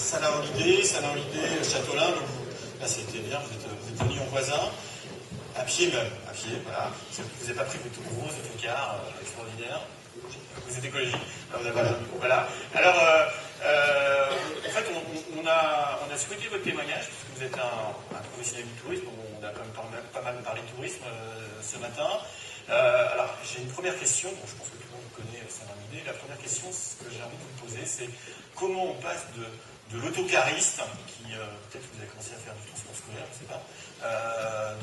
Salin-Olydé, Châteaulin, donc là c'était bien, vous êtes venus en voisin, à pied même, voilà. Vous n'avez pas pris vos gros autocars extraordinaires, vous êtes écologique. Voilà. Alors, en fait, on a souhaité votre témoignage, puisque vous êtes un professionnel du tourisme, on a quand même pas mal parlé de tourisme ce matin. Alors, j'ai une première question, bon, je pense que tout le monde connaît Salin-Olydé. La première question que j'ai envie de vous poser, c'est comment on passe de l'autocariste, qui peut-être que vous avez commencé à faire du transport scolaire, je ne sais pas,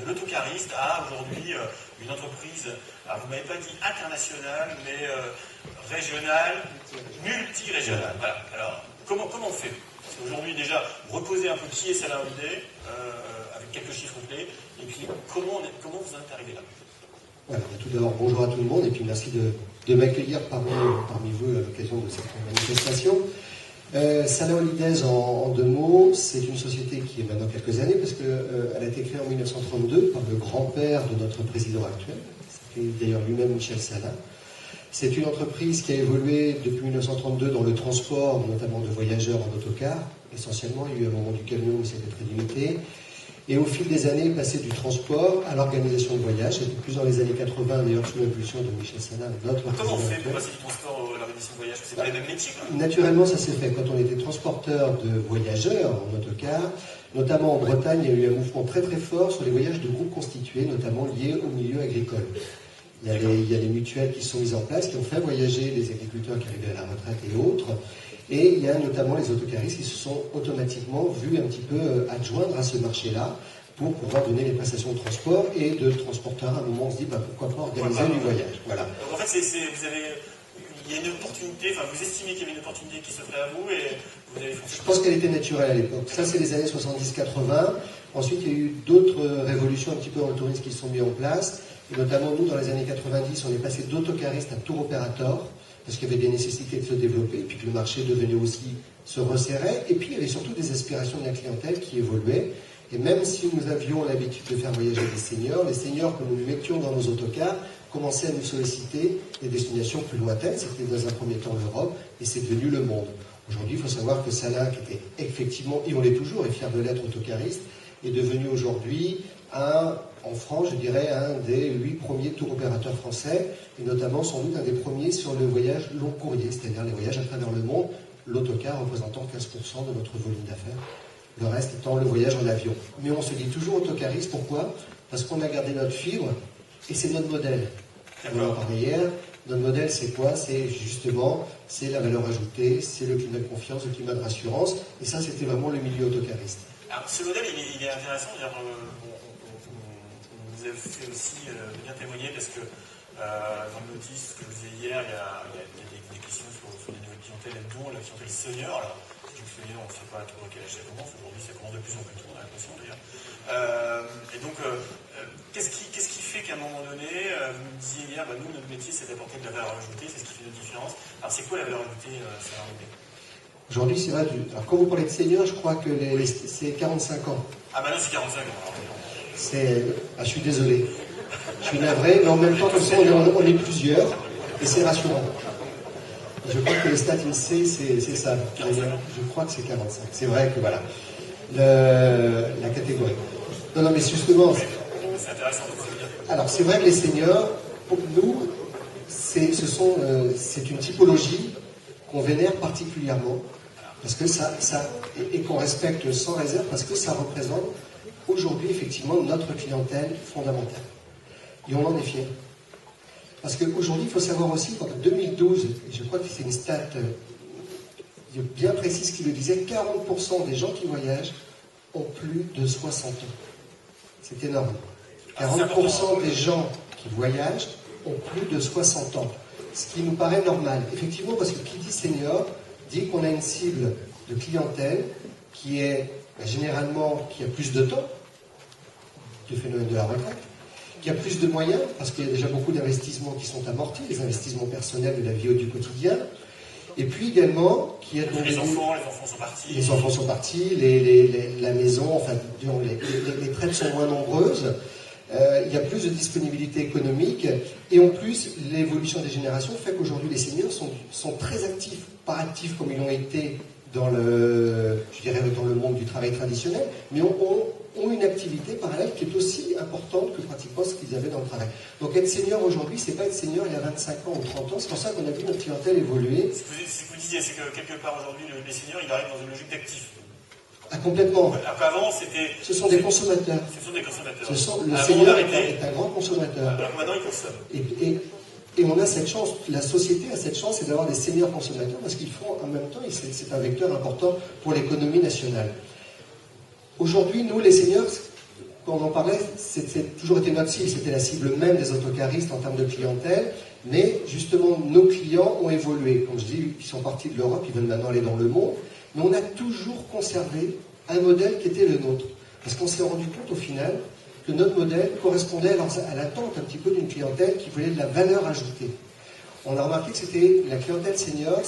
de l'autocariste à aujourd'hui une entreprise, alors vous ne m'avez pas dit internationale, mais régionale, multirégionale. Voilà. Alors, comment on fait? Parce qu'aujourd'hui, déjà, reposer un peu qui est Salin-Olydé, avec quelques chiffres clés, et puis comment vous en êtes arrivé là? Voilà, tout d'abord, bonjour à tout le monde, et puis merci de m'accueillir parmi vous à l'occasion de cette manifestation. Salin-Olydé, en deux mots, c'est une société qui est maintenant quelques années, parce qu'elle a été créée en 1932 par le grand-père de notre président actuel, c'est d'ailleurs lui-même Michel Salin. C'est une entreprise qui a évolué depuis 1932 dans le transport, notamment de voyageurs en autocar, essentiellement. Il y a eu un moment du camion, mais c'était très limité. Et au fil des années, passé du transport à l'organisation de voyage, c'était plus dans les années 80, d'ailleurs sous l'impulsion de Michel Salin, notre président. Comment on fait pour passer du transport à l'organisation de voyage? C'est pas les mêmes métiers, quand même. Naturellement, ça s'est fait quand on était transporteur de voyageurs en autocar. Notamment en Bretagne, il y a eu un mouvement très très fort sur les voyages de groupes constitués, notamment liés au milieu agricole. Il y a les mutuelles qui sont mises en place, qui ont fait voyager les agriculteurs qui arrivaient à la retraite et autres. Et il y a notamment les autocaristes qui se sont automatiquement vus un petit peu adjoindre à ce marché-là pour pouvoir donner les prestations de transport. Et de transporteurs, à un moment, on se dit pourquoi pas organiser du voyage. Voilà. Donc en fait, il y a une opportunité, enfin vous estimez qu'il y avait une opportunité qui s'offrait à vous et vous avez foncé. Je pense qu'elle était naturelle à l'époque. Ça, c'est les années 70-80. Ensuite, il y a eu d'autres révolutions un petit peu dans le tourisme qui se sont mises en place. Et notamment, nous, dans les années 90, on est passé d'autocariste à tour opérateur, parce qu'il y avait des nécessités de se développer, et puis que le marché devenait aussi, se resserrait. Et puis, il y avait surtout des aspirations de la clientèle qui évoluaient. Et même si nous avions l'habitude de faire voyager les seniors que nous mettions dans nos autocars, commençaient à nous solliciter des destinations plus lointaines. C'était dans un premier temps l'Europe, et c'est devenu le monde. Aujourd'hui, il faut savoir que Salin, qui était effectivement, et on l'est toujours, et fier de l'être autocariste, est devenu aujourd'hui en France, je dirais, un des 8 premiers tours opérateurs français, et notamment sans doute un des premiers sur le voyage long courrier, c'est-à-dire les voyages à travers le monde, l'autocar représentant 15% de notre volume d'affaires, le reste étant le voyage en avion. Mais on se dit toujours autocariste, pourquoi? Parce qu'on a gardé notre fibre, et c'est notre modèle. Par ailleurs, notre modèle, c'est quoi? C'est justement, c'est la valeur ajoutée, c'est le climat de confiance, le climat de rassurance, et ça, c'était vraiment le milieu autocariste. Alors, ce modèle, il est intéressant, vous avez fait aussi bien témoigner, parce que dans le notice que vous avez hier, il y a des questions sur les niveaux de clientèle, dont la clientèle senior. Alors, je me souviens, on ne sait pas trop à quel âge ça commence, aujourd'hui ça commence de plus en plus tôt, on a l'impression d'ailleurs. Et donc, qu'est-ce qui fait qu'à un moment donné, vous me disiez hier, nous, notre métier, c'est d'apporter de la valeur ajoutée, c'est ce qui fait notre différence. Alors, c'est quoi la valeur ajoutée, Salin-Olydé? Aujourd'hui, c'est vrai. Alors, quand vous parlez de seniors, je crois que c'est 45 ans. Ah, non, c'est 45 ans. Je suis désolé. Je suis navré, mais en même temps, comme ça, on est plusieurs, et c'est rassurant. Je crois que les stats INSEE, c'est ça. Je crois que c'est 45. C'est vrai que voilà. La catégorie. Non, mais justement. C'est intéressant de se dire. Alors, c'est vrai que les seniors, pour nous, c'est une typologie qu'on vénère particulièrement, parce que et qu'on respecte sans réserve, parce que ça représente aujourd'hui, effectivement, notre clientèle fondamentale. Et on en est fiers. Parce qu'aujourd'hui, il faut savoir aussi qu'en 2012, et je crois que c'est une stat bien précise qui le disait, 40% des gens qui voyagent ont plus de 60 ans. C'est énorme. 40% des gens qui voyagent ont plus de 60 ans. Ce qui nous paraît normal. Effectivement, parce que qui dit senior dit qu'on a une cible de clientèle qui est généralement qui a plus de temps, du phénomène de la retraite, qui a plus de moyens, parce qu'il y a déjà beaucoup d'investissements qui sont amortis, les investissements personnels de la vie du quotidien, et puis également qui a les enfants sont partis. Les enfants sont partis, la maison, enfin, les traites sont moins nombreuses. Il y a plus de disponibilité économique, et en plus, l'évolution des générations fait qu'aujourd'hui, les seniors sont très actifs, pas actifs comme ils l'ont été dans le monde du travail traditionnel, mais ont une activité parallèle qui est aussi importante que pratiquement ce qu'ils avaient dans le travail. Donc être senior aujourd'hui, c'est pas être senior il y a 25 ans ou 30 ans, c'est pour ça qu'on a vu notre clientèle évoluer. Ce que vous disiez, c'est que quelque part aujourd'hui, les seniors, ils arrivent dans une logique d'actif. Ah, complètement. Alors qu'avant, c'était... Ce sont des consommateurs. Ce sont des consommateurs. Le senior est un grand consommateur. Alors que maintenant, ils consomment. Et on a cette chance, la société a cette chance, c'est d'avoir des seniors consommateurs parce qu'ils font en même temps, et c'est un vecteur important pour l'économie nationale. Aujourd'hui, nous, les seniors, quand on en parlait, c'est toujours été notre cible, c'était la cible même des autocaristes en termes de clientèle, mais justement, nos clients ont évolué. Comme je dis, ils sont partis de l'Europe, ils veulent maintenant aller dans le monde, mais on a toujours conservé un modèle qui était le nôtre. Parce qu'on s'est rendu compte au final que notre modèle correspondait à l'attente un petit peu d'une clientèle qui voulait de la valeur ajoutée. On a remarqué que c'était la clientèle senior,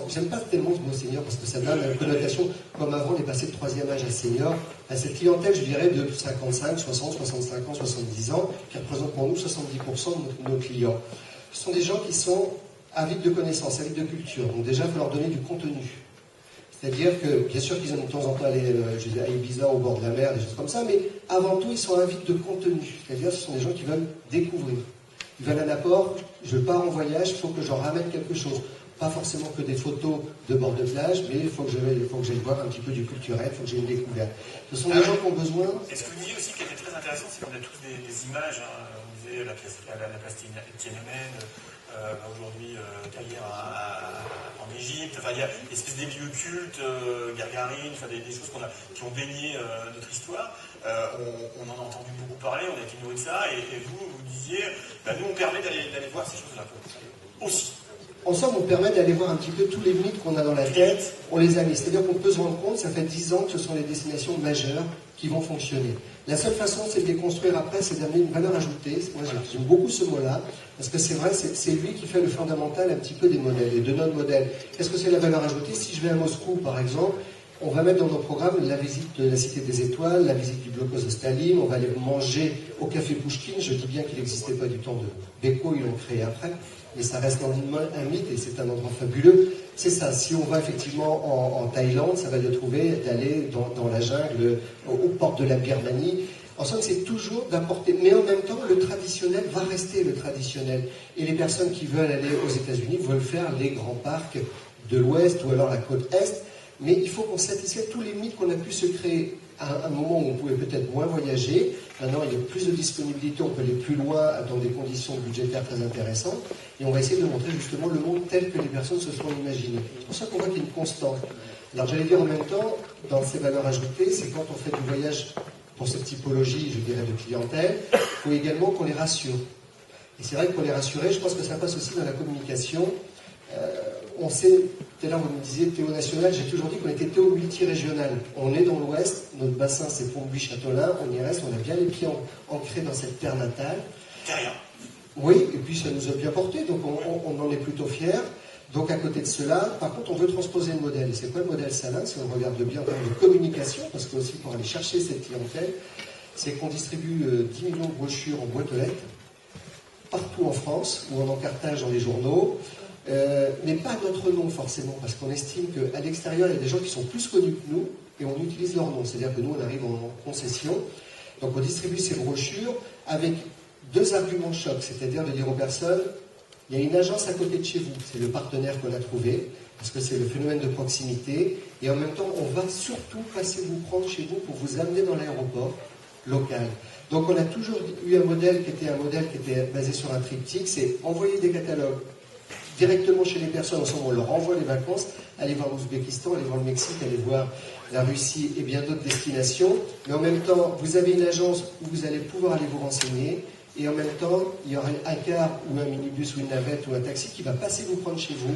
j'aime pas tellement ce mot senior parce que ça donne une connotation comme avant, on est passé de 3e âge à senior, à cette clientèle, je dirais, de 55, 60, 65 ans, 70 ans, qui représente pour nous 70% de nos clients. Ce sont des gens qui sont avides de connaissances, avides de culture, donc déjà il faut leur donner du contenu. C'est-à-dire que, bien sûr qu'ils ont de temps en temps aller à Ibiza au bord de la mer, des choses comme ça, mais avant tout, ils sont avides de contenu. C'est-à-dire que ce sont des gens qui veulent découvrir. Ils veulent un apport, je pars en voyage, il faut que j'en ramène quelque chose. Pas forcément que des photos de bord de plage, mais il faut que j'aille voir un petit peu du culturel, il faut que j'ai une découverte. Ce sont des gens qui ont besoin... Et ce que vous disiez aussi qui était très intéressant, c'est qu'on a tous des images, hein. Vous disiez la place Tiananmen, aujourd'hui Caire en Égypte, enfin il y a une espèce des lieux cultes, Gargarine, enfin des choses qui ont baigné notre histoire. On en a entendu beaucoup parler, on a été nourris de ça, et vous disiez, nous on permet d'aller voir ces choses-là aussi. En somme, on permet d'aller voir un petit peu tous les mythes qu'on a dans la tête, on les a mis. C'est-à-dire qu'on peut se rendre compte, ça fait 10 ans que ce sont les destinations majeures qui vont fonctionner. La seule façon, c'est de les construire après, c'est d'amener une valeur ajoutée. Moi, j'aime beaucoup ce mot-là, parce que c'est vrai, c'est lui qui fait le fondamental un petit peu des modèles, et de notre modèle. Qu'est-ce que c'est la valeur ajoutée? Si je vais à Moscou, par exemple, on va mettre dans nos programmes la visite de la Cité des Étoiles, la visite du Blockhaus de Staline, on va aller manger au Café Pouchkine. Je dis bien qu'il n'existait pas du temps de Beko, ils l'ont créé après, mais ça reste un mythe et c'est un endroit fabuleux. C'est ça, si on va effectivement en Thaïlande, ça va de trouver d'aller dans la jungle, aux portes de la Birmanie. En somme, c'est toujours d'apporter, mais en même temps, le traditionnel va rester le traditionnel. Et les personnes qui veulent aller aux États-Unis veulent faire les grands parcs de l'Ouest ou alors la côte Est. Mais il faut qu'on satisfasse tous les mythes qu'on a pu se créer à un moment où on pouvait peut-être moins voyager. Maintenant, il y a plus de disponibilité, on peut aller plus loin dans des conditions budgétaires très intéressantes. Et on va essayer de montrer justement le monde tel que les personnes se sont imaginées. C'est pour ça qu'on voit qu'il y a une constante. Alors j'allais dire en même temps, dans ces valeurs ajoutées, c'est quand on fait du voyage pour cette typologie, je dirais, de clientèle, il faut également qu'on les rassure. Et c'est vrai que pour les rassurer, je pense que ça passe aussi dans la communication. On sait, tout à l'heure vous me disiez Théo national, j'ai toujours dit qu'on était Théo multirégional. On est dans l'ouest, notre bassin c'est Pont-Louis-Châteaulin, on y reste, on a bien les pieds ancrés dans cette terre natale. Terrien. Oui, et puis ça nous a bien porté, donc on en est plutôt fiers. Donc à côté de cela, par contre on veut transposer le modèle. Et c'est quoi le modèle Salin, si on regarde bien en termes de communication, parce que aussi pour aller chercher cette clientèle, c'est qu'on distribue 10 millions de brochures en boîte aux lettres, partout en France, ou en encartage dans les journaux. Mais pas notre nom forcément, parce qu'on estime qu'à l'extérieur, il y a des gens qui sont plus connus que nous, et on utilise leur nom. C'est-à-dire que nous, on arrive en concession, donc on distribue ces brochures avec 2 arguments choc, c'est-à-dire de dire aux personnes, il y a une agence à côté de chez vous, c'est le partenaire qu'on a trouvé, parce que c'est le phénomène de proximité, et en même temps, on va surtout passer vous prendre chez vous pour vous amener dans l'aéroport local. Donc on a toujours eu un modèle qui était basé sur un triptyque, c'est envoyer des catalogues directement chez les personnes, ensemble on leur envoie les vacances, aller voir l'Ouzbékistan, aller voir le Mexique, aller voir la Russie et bien d'autres destinations, mais en même temps, vous avez une agence où vous allez pouvoir aller vous renseigner, et en même temps, il y aura un car ou un minibus ou une navette ou un taxi qui va passer vous prendre chez vous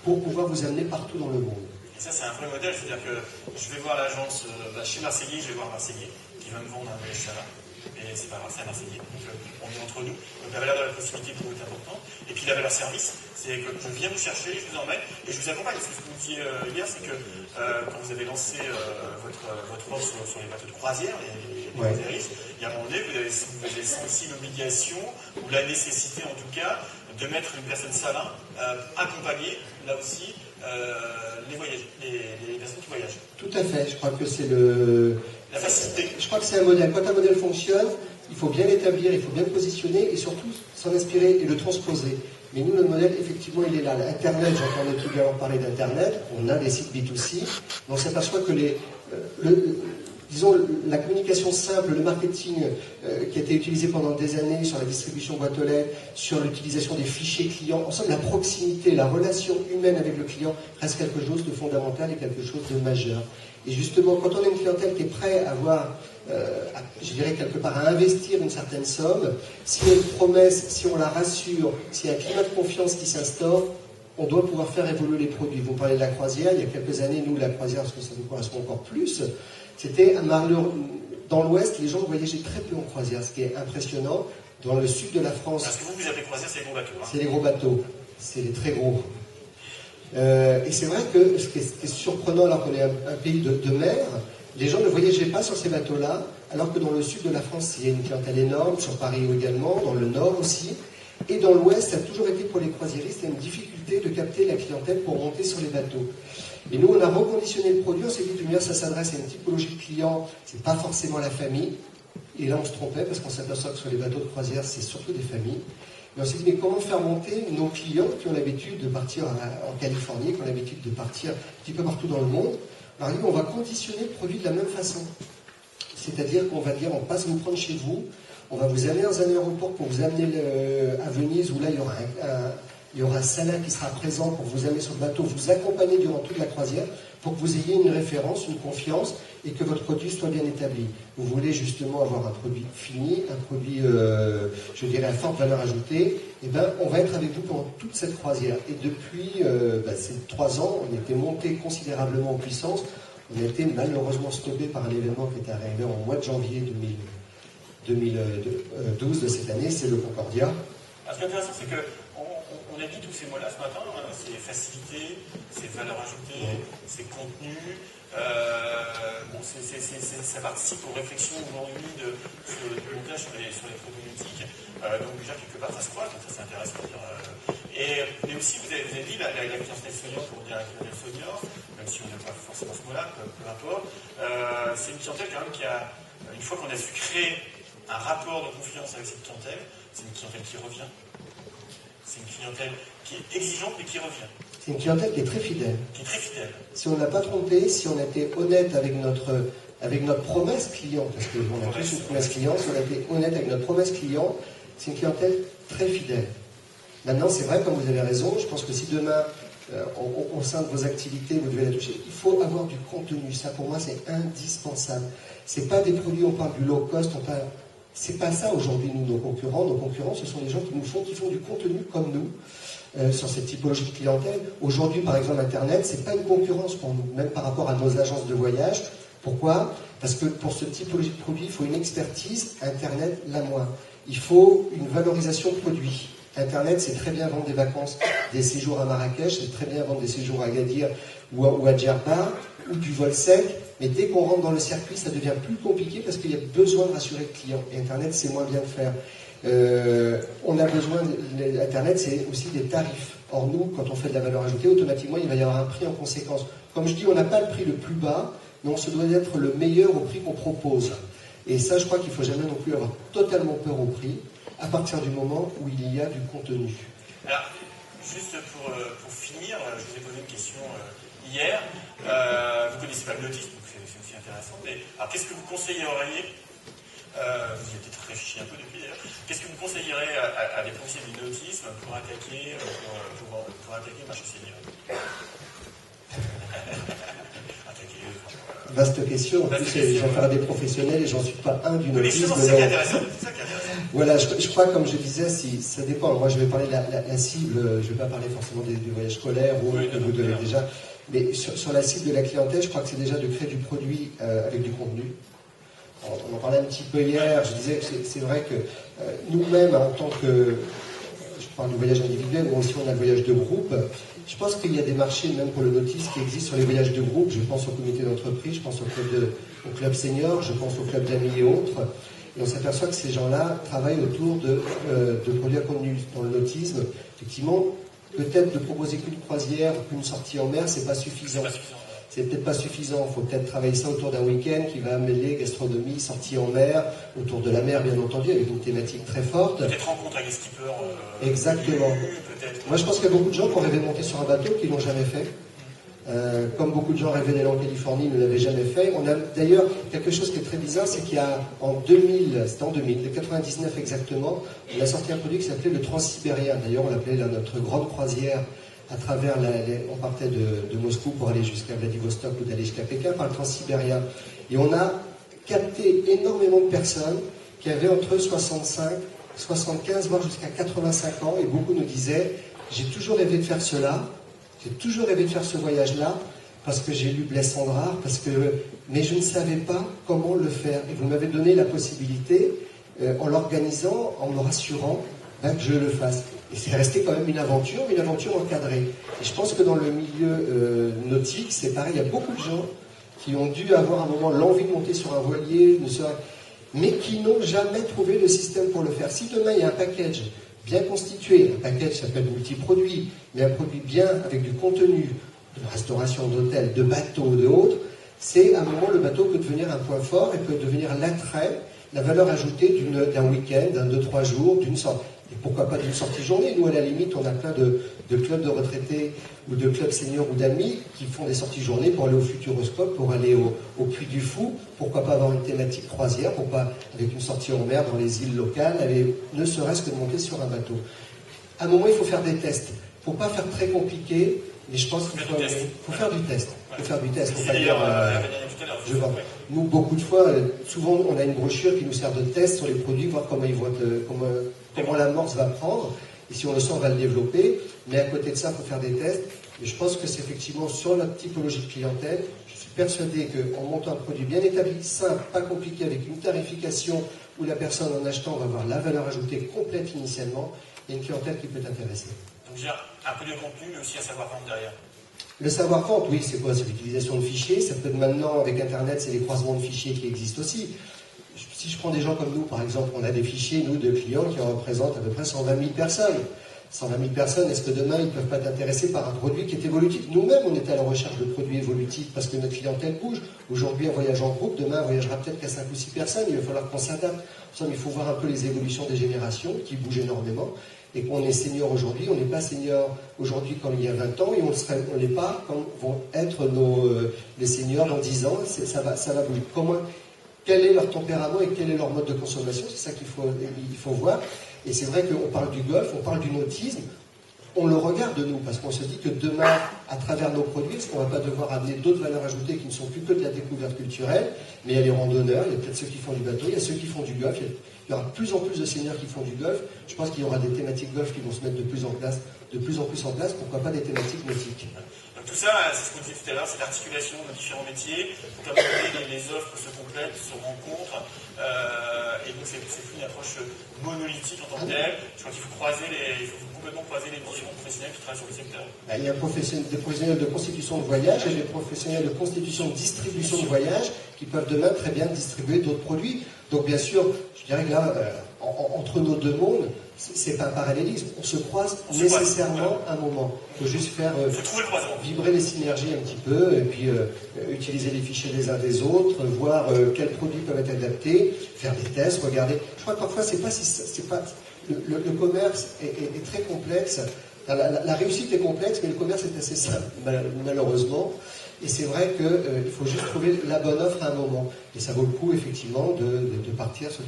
pour pouvoir vous amener partout dans le monde. Et ça, c'est un vrai modèle, c'est-à-dire que je vais voir l'agence, chez Marseillais, je vais voir Marseillais, qui va me vendre un voyage Salin. Et c'est pas grave, c'est un Marseillais. Donc on est entre nous. Donc la valeur de la proximité pour vous est importante. Et puis la valeur service, c'est que je viens vous chercher, je vous emmène et je vous accompagne. Ce que vous disiez hier, c'est que quand vous avez lancé votre offre sur les bateaux de croisière, les croisiéristes, il y a un moment donné, vous avez senti l'obligation ou la nécessité en tout cas de mettre une personne salin, accompagner, là aussi, les personnes qui voyagent. Tout à fait, je crois que c'est la facilité. Je crois que c'est un modèle. Quand un modèle fonctionne, il faut bien l'établir, il faut bien le positionner et surtout s'en inspirer et le transposer. Mais nous, notre modèle, effectivement, il est là. Internet, j'entendais tout à l'heure parler d'Internet, on a des sites B2C, mais on s'aperçoit que disons, la communication simple, le marketing qui a été utilisé pendant des années sur la distribution boîte aux lettres, sur l'utilisation des fichiers clients, ensemble, la proximité, la relation humaine avec le client reste quelque chose de fondamental et quelque chose de majeur. Et justement, quand on a une clientèle qui est prête à avoir, je dirais quelque part, à investir une certaine somme, s'il y a une promesse, si on la rassure, s'il y a un climat de confiance qui s'instaure, on doit pouvoir faire évoluer les produits. Vous parlez de la croisière, il y a quelques années, nous, la croisière, parce que ça nous correspond encore plus, c'était dans l'Ouest, les gens voyageaient très peu en croisière, ce qui est impressionnant. Dans le sud de la France... Parce que vous appelez croisière, c'est les gros bateaux. Hein. C'est les gros bateaux, c'est les très gros. Et c'est vrai que ce qui est surprenant, alors qu'on est un pays de mer, les gens ne voyageaient pas sur ces bateaux-là, alors que dans le sud de la France, il y a une clientèle énorme, sur Paris également, dans le nord aussi. Et dans l'ouest, ça a toujours été pour les croisiéristes une difficulté de capter la clientèle pour monter sur les bateaux. Et nous, on a reconditionné le produit, on s'est dit que ça s'adresse à une typologie de clients, c'est pas forcément la famille. Et là, on se trompait parce qu'on s'aperçoit que sur les bateaux de croisière, c'est surtout des familles. Et on s'est dit, mais comment faire monter nos clients qui ont l'habitude de partir en Californie, qui ont l'habitude de partir un petit peu partout dans le monde. Alors, on va conditionner le produit de la même façon. C'est-à-dire qu'on va dire, on passe vous prendre chez vous, on va vous amener dans un aéroport pour vous amener à Venise, où là, il y aura un salin qui sera présent pour vous amener sur le bateau, vous accompagner durant toute la croisière, pour que vous ayez une référence, une confiance, et que votre produit soit bien établi. Vous voulez justement avoir un produit fini, un produit, je dirais, à forte valeur ajoutée, et bien, on va être avec vous pendant toute cette croisière. Et depuis ces 3 ans, on était monté considérablement en puissance. On a été malheureusement stoppé par un événement qui est arrivé en mois de janvier 2012 de cette année, c'est le Concordia. Ce qui est intéressant, c'est qu'on a dit tous ces mots-là ce matin, hein, c'est facilité, c'est valeur ajoutée, c'est contenu, ça participe aux réflexions aujourd'hui de montage sur les produits mythiques. Donc déjà, quelque part, ça se croise, donc ça c'est intéressant. Mais aussi, vous avez dit, la clientèle senior, pour dire la clientèle senior, même si on n'a pas forcément ce mot-là, peu importe, c'est une clientèle quand même qui a, une fois qu'on a su créer un rapport de confiance avec cette clientèle, c'est une clientèle qui revient. C'est une clientèle qui est exigeante mais qui revient. C'est une clientèle qui est très fidèle. Qui est très fidèle. Si on n'a pas trompé, si on était honnête avec notre promesse client, parce qu'on a tous une promesse client, si on a été honnête avec notre promesse client, c'est une clientèle très fidèle. Maintenant, c'est vrai, comme vous avez raison, je pense que si demain, au sein de vos activités, vous devez la toucher, il faut avoir du contenu. Ça, pour moi, c'est indispensable. C'est pas des produits, on parle du low cost, c'est pas ça aujourd'hui, nous, nos concurrents. Nos concurrents, ce sont des gens qui font du contenu comme nous, sur cette typologie de clientèle. Aujourd'hui, par exemple, Internet, c'est pas une concurrence pour nous, même par rapport à nos agences de voyage. Pourquoi ? Parce que pour ce typologie de produit, il faut une expertise. Internet, la moins. Il faut une valorisation de produit. Internet, c'est très bien vendre des vacances, des séjours à Marrakech, c'est très bien vendre des séjours à Agadir ou à Djerba, ou du vol sec, mais dès qu'on rentre dans le circuit, ça devient plus compliqué parce qu'il y a besoin de rassurer le client. Et Internet, c'est moins bien le faire. On a besoin, Internet, c'est aussi des tarifs. Or, nous, quand on fait de la valeur ajoutée, automatiquement, il va y avoir un prix en conséquence. Comme je dis, on n'a pas le prix le plus bas, mais on se doit d'être le meilleur au prix qu'on propose. Et ça, je crois qu'il ne faut jamais non plus avoir totalement peur au prix, à partir du moment où il y a du contenu. Alors, juste pour finir, je vous ai posé une question hier. Vous ne connaissez pas le nautisme, donc c'est aussi intéressant. Mais, alors, qu'est-ce que vous conseilleriez, vous y avez peut-être réfléchi un peu depuis d'ailleurs, qu'est-ce que vous conseillerez à des professionnels du nautisme pour attaquer le marché senior? Vaste question. En plus, j'ai affaire à des professionnels et j'en suis pas un du nautisme. C'est ça qui est intéressant. Voilà, je crois, comme je disais, ça dépend. Moi, je vais parler de la cible, je ne vais pas parler forcément du voyage scolaire ou que vous devez déjà. Mais sur la cible de la clientèle, je crois que c'est déjà de créer du produit avec du contenu. On en parlait un petit peu hier, je disais que c'est vrai que nous-mêmes, en tant que, je parle du voyage individuel, mais aussi on a le voyage de groupe, je pense qu'il y a des marchés, même pour le nautisme, qui existent sur les voyages de groupe. Je pense au comité d'entreprise, je pense au club senior, je pense au club d'amis et autres. Et on s'aperçoit que ces gens-là travaillent autour de produits à contenu. Dans le nautisme, Effectivement, peut-être de proposer qu'une croisière, qu'une sortie en mer, c'est pas suffisant. C'est peut-être pas suffisant. Il faut peut-être travailler ça autour d'un week-end qui va mêler gastronomie, sortie en mer, autour de la mer, bien entendu, avec une thématique très forte. Peut-être rencontre avec les skippers. Exactement. Moi, je pense qu'il y a beaucoup de gens qui ont rêvé de monter sur un bateau qui l'ont jamais fait. Comme beaucoup de gens rêvaient d'aller en Californie, ne l'avaient jamais fait. On a d'ailleurs quelque chose qui est très bizarre, c'est qu'il y a en 2000, c'était en 2000, de 99 exactement, on a sorti un produit qui s'appelait le Transsibérien. D'ailleurs, on l'appelait notre grande croisière à travers on partait de Moscou pour aller jusqu'à Vladivostok ou d'aller jusqu'à Pékin par le Transsibérien. Et on a capté énormément de personnes qui avaient entre 65, 75, voire jusqu'à 85 ans, et beaucoup nous disaient, j'ai toujours rêvé de faire cela. J'ai toujours rêvé de faire ce voyage-là, parce que j'ai lu Blaise Cendrars, mais je ne savais pas comment le faire. Et vous m'avez donné la possibilité, en l'organisant, en me rassurant, que je le fasse. Et c'est resté quand même une aventure encadrée. Et je pense que dans le milieu nautique, c'est pareil, il y a beaucoup de gens qui ont dû avoir à un moment l'envie de monter sur un voilier, mais qui n'ont jamais trouvé le système pour le faire. Si demain il y a un package bien constitué, un package s'appelle multi-produits, mais un produit bien avec du contenu, de restauration, d'hôtel, de bateau, de autres, c'est à un moment le bateau peut devenir un point fort et peut devenir l'attrait, la valeur ajoutée d'un week-end, d'un 2-3 jours, d'une sorte. Et pourquoi pas d'une sortie journée? Nous, à la limite, on a plein de clubs de retraités ou de clubs seniors ou d'amis qui font des sorties journées pour aller au Futuroscope, pour aller au Puy du Fou. Pourquoi pas avoir une thématique croisière? Pourquoi pas, avec une sortie en mer dans les îles locales, ne serait-ce que de monter sur un bateau? À un moment, il faut faire des tests. Il ne faut pas faire très compliqué, mais je pense qu'il faut faire du test. Il faut faire du test. Je vois. Nous, beaucoup de fois, souvent, on a une brochure qui nous sert de test sur les produits, voir comment ils vont comment l'amorce va prendre. Et si on le sent, on va le développer. Mais à côté de ça, il faut faire des tests. Et je pense que c'est effectivement sur notre typologie de clientèle. Je suis persuadé qu'en montant un produit bien établi, simple, pas compliqué, avec une tarification où la personne en achetant va avoir la valeur ajoutée complète initialement, il y a une clientèle qui peut intéresser. Donc, j'ai un peu de contenu, mais aussi un savoir-vendre derrière. Le savoir-vendre, oui, c'est quoi? C'est l'utilisation de fichiers. Ça peut être maintenant, avec Internet, c'est les croisements de fichiers qui existent aussi. Si je prends des gens comme nous, par exemple, on a des fichiers, nous, de clients qui représentent à peu près 120 000 personnes. 120 000 personnes, est-ce que demain, ils ne peuvent pas être intéressés par un produit qui est évolutif? Nous-mêmes, on est à la recherche de produits évolutifs parce que notre clientèle bouge. Aujourd'hui, on voyage en groupe, demain, on voyagera peut-être qu'à 5 ou 6 personnes. Il va falloir qu'on s'adapte. En somme, il faut voir un peu les évolutions des générations qui bougent énormément. Et qu'on est senior aujourd'hui, on n'est pas senior aujourd'hui comme il y a 20 ans, et on n'est pas comme vont être les seniors dans 10 ans. Ça va bouger. Quel est leur tempérament et quel est leur mode de consommation? C'est ça qu'il faut voir. Et c'est vrai qu'on parle du golf, on parle du nautisme. On le regarde de nous, parce qu'on se dit que demain, à travers nos produits, est-ce qu'on ne va pas devoir amener d'autres valeurs ajoutées qui ne sont plus que de la découverte culturelle? Mais il y a les randonneurs, il y a peut-être ceux qui font du bateau, il y a ceux qui font du golf. Il y aura de plus en plus de seniors qui font du golf. Je pense qu'il y aura des thématiques golf qui vont se mettre de plus en plus en place. Pourquoi pas des thématiques nautiques? Donc tout ça, c'est ce qu'on disait tout à l'heure, c'est l'articulation de différents métiers. Donc à un moment donné, les offres se complètent, se rencontrent. Et donc c'est plus une approche monolithique en tant que telle. Je crois qu'il faut complètement croiser les différents professionnels qui travaillent sur le secteur. Il y a des professionnels de constitution de voyage et des professionnels de constitution de distribution de voyage qui peuvent demain très bien distribuer d'autres produits. Donc bien sûr, je dirais que là, entre nos deux mondes, c'est pas un parallélisme. On se croise nécessairement un moment. Il faut juste faire vibrer les synergies un petit peu et puis utiliser les fichiers des uns des autres, voir quels produits peuvent être adaptés, faire des tests, regarder. Je crois que parfois le commerce est très complexe. La réussite est complexe, mais le commerce est assez simple, malheureusement. Et c'est vrai qu'il faut juste trouver la bonne offre à un moment. Et ça vaut le coup, effectivement, de partir sur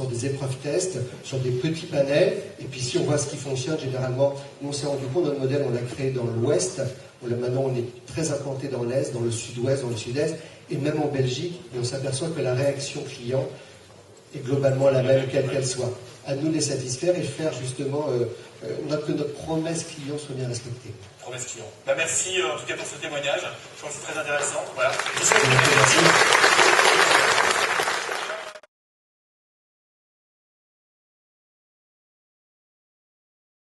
des épreuves tests, sur des petits panels. Et puis, si on voit ce qui fonctionne, généralement, nous, on s'est rendu compte, notre modèle, on l'a créé dans l'Ouest. Maintenant, on est très implanté dans l'Est, dans le Sud-Ouest, dans le Sud-Est, et même en Belgique. Et on s'aperçoit que la réaction client est globalement la même, quelle qu'elle soit. À nous de les satisfaire et faire, justement, que notre promesse client soit bien respectée. Promesse client. Merci en tout cas pour ce témoignage. Je pense que c'est très intéressant. Voilà. Merci.